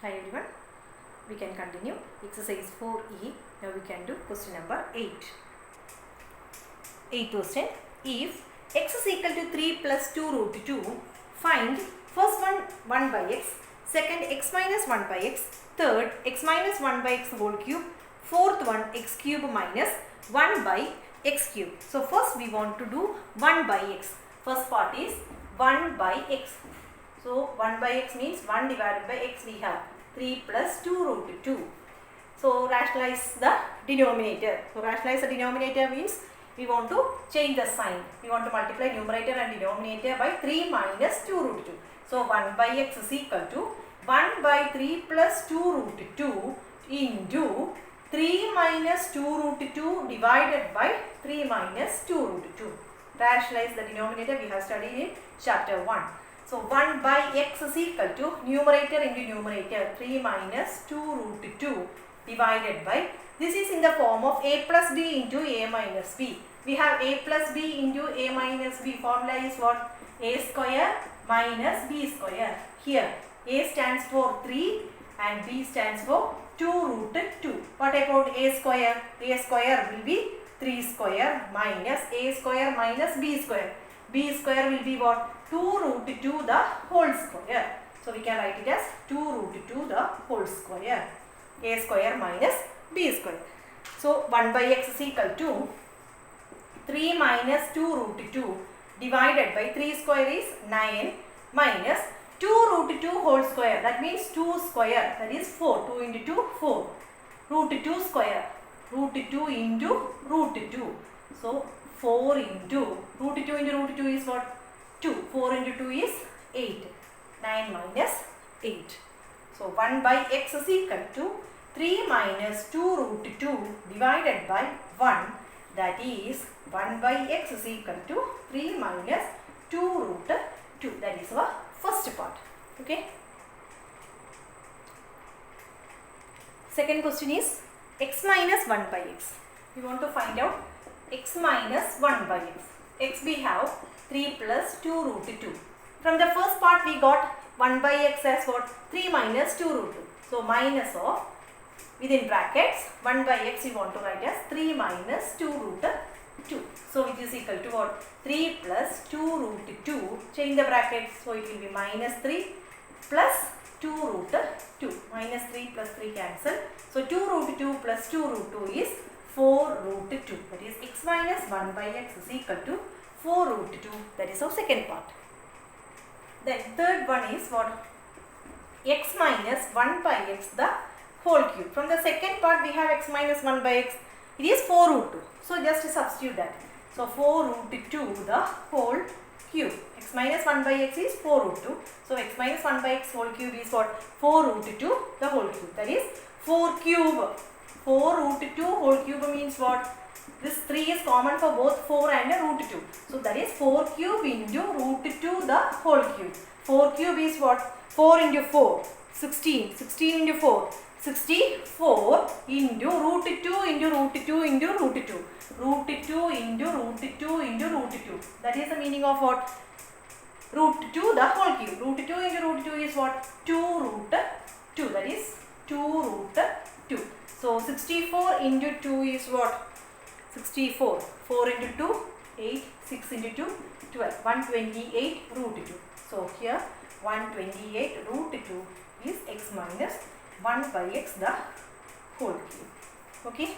Hi everyone, we can continue exercise 4e. Now we can do question number 8. 8th question. If x is equal to 3 plus 2 root 2, find first one 1 by x, second x minus 1 by x, third x minus 1 by x whole cube, fourth one x cube minus 1 by x cube. So first we want to do 1 by x. First part is 1 by x. So 1 by x means 1 divided by x we have 3 plus 2 root 2. So rationalize the denominator. So rationalize the denominator means we want to change the sign. We want to multiply numerator and denominator by 3 minus 2 root 2. So 1 by x is equal to 1 by 3 plus 2 root 2 into 3 minus 2 root 2 divided by 3 minus 2 root 2. Rationalize the denominator we have studied in chapter 1. So 1 by x is equal to numerator into numerator 3 minus 2 root 2 divided by, this is in the form of a plus b into a minus b. We have a plus b into a minus b. Formula is what? A square minus b square. Here a stands for 3 and b stands for 2 root 2. What about a square? A square will be 3 square minus a square minus b square. B square will be what? 2 root 2 the whole square. So we can write it as 2 root 2 the whole square. A square minus b square. So 1 by x is equal to 3 minus 2 root 2 divided by 3 square is 9 minus 2 root 2 whole square. That means 2 square, that is 4. 2 into 2, 4. Root 2 square. Root 2 into root 2. So 4 into root 2 into root 2 is what? 2. 4 into 2 is 8. 9 minus 8. So 1 by x is equal to 3 minus 2 root 2 divided by 1. That is 1 by x is equal to 3 minus 2 root 2. That is our first part. Okay. Second question is x minus 1 by x. We want to find out x minus 1 by x. X we have 3 plus 2 root 2. From the first part we got 1 by x as what? 3 minus 2 root 2. So minus of, within brackets, 1 by x we want to write as 3 minus 2 root 2. So which is equal to what? 3 plus 2 root 2. Change the brackets. So it will be minus 3 plus 2 root 2. Minus 3 plus 3 cancel. So 2 root 2 plus 2 root 2 is 4 root 2. That is x minus 1 by x is equal to 4 root 2. That is our second part. Then third one is what? X minus 1 by x the whole cube. From the second part we have x minus 1 by x. It is 4 root 2. So just substitute that. So 4 root 2 the whole cube. X minus 1 by x is 4 root 2. So x minus 1 by x whole cube is what? 4 root 2 the whole cube. That is 4 cube. 4 root 2 whole cube means what? This 3 is common for both 4 and root 2. So that is 4 cube into root 2 the whole cube. 4 cube is what? 4 into 4, 16. 16 into 4, 64 into root 2 into root 2 into root 2. Root 2 into root 2 into root 2. That is the meaning of what? Root 2 the whole cube. Root 2 into root 2 is what? 2 root 2. That is 2 root 2. So 64 into 2 is what? 64. 4 into 2, 8. 6 into 2, 12. 128 root 2. So here 128 root 2 is x minus 1 by x the whole cube. Okay.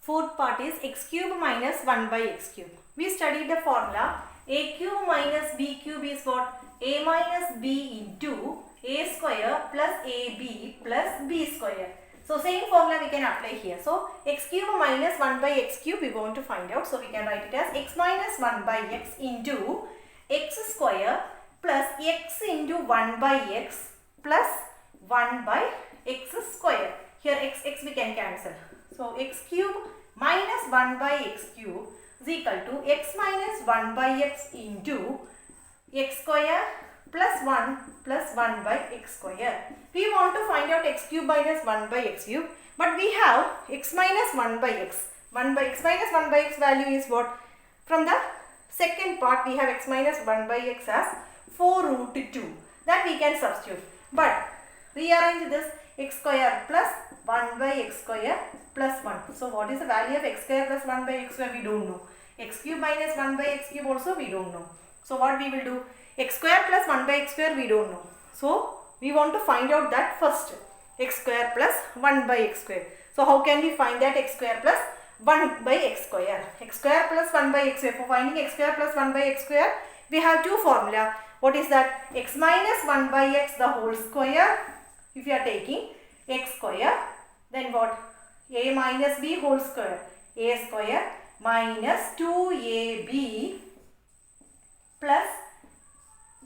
Fourth part is x cube minus 1 by x cube. We studied the formula a cube minus b cube is what? A minus b into a square plus ab plus b square. So same formula we can apply here. So x cube minus 1 by x cube we want to find out. So we can write it as x minus 1 by x into x square plus x into 1 by x plus 1 by x square. Here x we can cancel. So x cube minus 1 by x cube is equal to x minus 1 by x into x square plus 1 by x square. We want to find out x cube minus 1 by x cube, but we have x minus 1 by x. X minus 1 by x value is what? From the second part we have x minus 1 by x as 4 root 2. that we can substitute. But rearrange this x square plus 1 by x square plus 1. So what is the value of x square plus 1 by x square? We don't know. X cube minus 1 by x cube also we don't know. So what we will do? X square plus 1 by x square we don't know. So we want to find out that first. X square plus 1 by x square. So how can we find that x square plus 1 by x square? X square plus 1 by x square. For finding x square plus 1 by x square, we have two formula. What is that? X minus 1 by x the whole square. If you are taking x square, then what? A minus b whole square. A square minus 2ab plus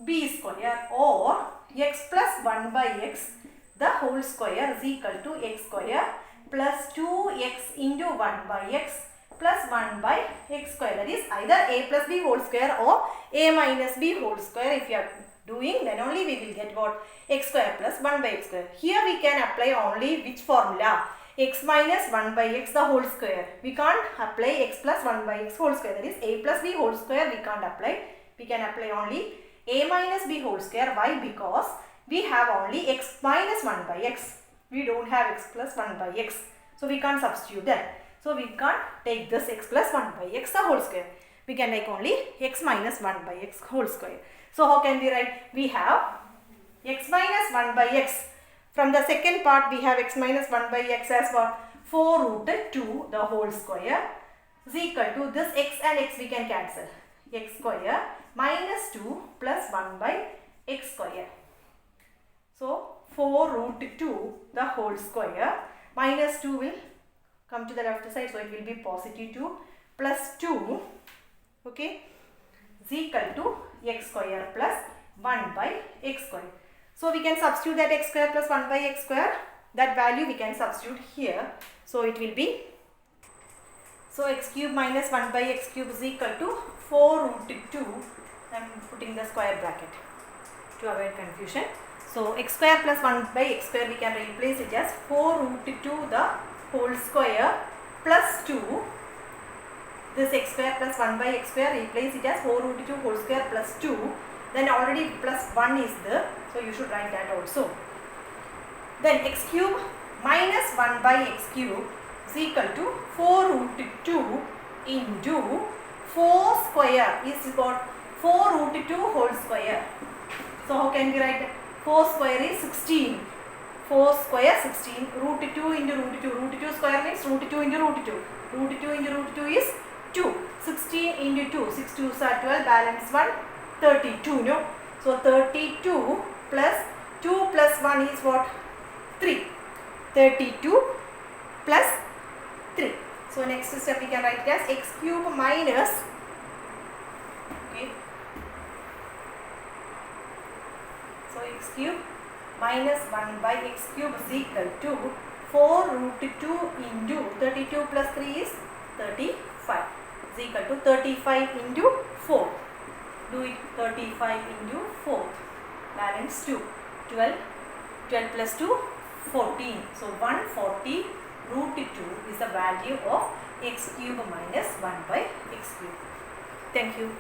b square, or x plus 1 by x the whole square is equal to x square plus 2x into 1 by x plus 1 by x square. That is either a plus b whole square or a minus b whole square. If you are doing, then only we will get what? X square plus 1 by x square. Here we can apply only which formula? X minus 1 by x the whole square. We can't apply x plus 1 by x whole square. That is a plus b whole square we can't apply. We can apply only a minus b whole square. Why? Because we have only x minus 1 by x. We don't have x plus 1 by x. So we can't substitute that. So we can't take this x plus 1 by x the whole square. We can take only x minus 1 by x whole square. So how can we write? We have x minus 1 by x. From the second part we have x minus 1 by x as what? 4 rooted 2 the whole square is equal to this x and x we can cancel. X square minus 2 plus 1 by x square. So 4 root 2 the whole square, minus 2 will come to the left side, so it will be positive 2 plus 2, okay, is equal to x square plus 1 by x square. So we can substitute that x square plus 1 by x square, that value we can substitute here. So it will be, so x cube minus 1 by x cube is equal to 4 root 2. I am putting the square bracket to avoid confusion. So x square plus 1 by x square we can replace it as 4 root 2 the whole square plus 2. This x square plus 1 by x square, replace it as 4 root 2 whole square plus 2. Then already plus 1 is there, so you should write that also. Then x cube minus 1 by x cube is equal to 4 root 2 into 4 square is what? 4 root 2 whole square. So how can we write that? 4 square is 16. 4 square 16. Root 2 into root 2. Root 2 square means root 2 into root 2. Root 2 into root 2 is 2. 16 into 2. 6 2s are 12. Balance 1. 32. No. So 32 plus 2 plus 1 is what? 3. 32 plus 3. So next step we can write it as x cube minus, okay, so x cube minus 1 by x cube is equal to 4 root 2 into 32 plus 3 is 35 is equal to 35 into 4. Do it. 35 into 4. Balance 2. 12. 12 plus 2, 14. So 140 root 2 is the value of x cube minus 1 by x cube. Thank you.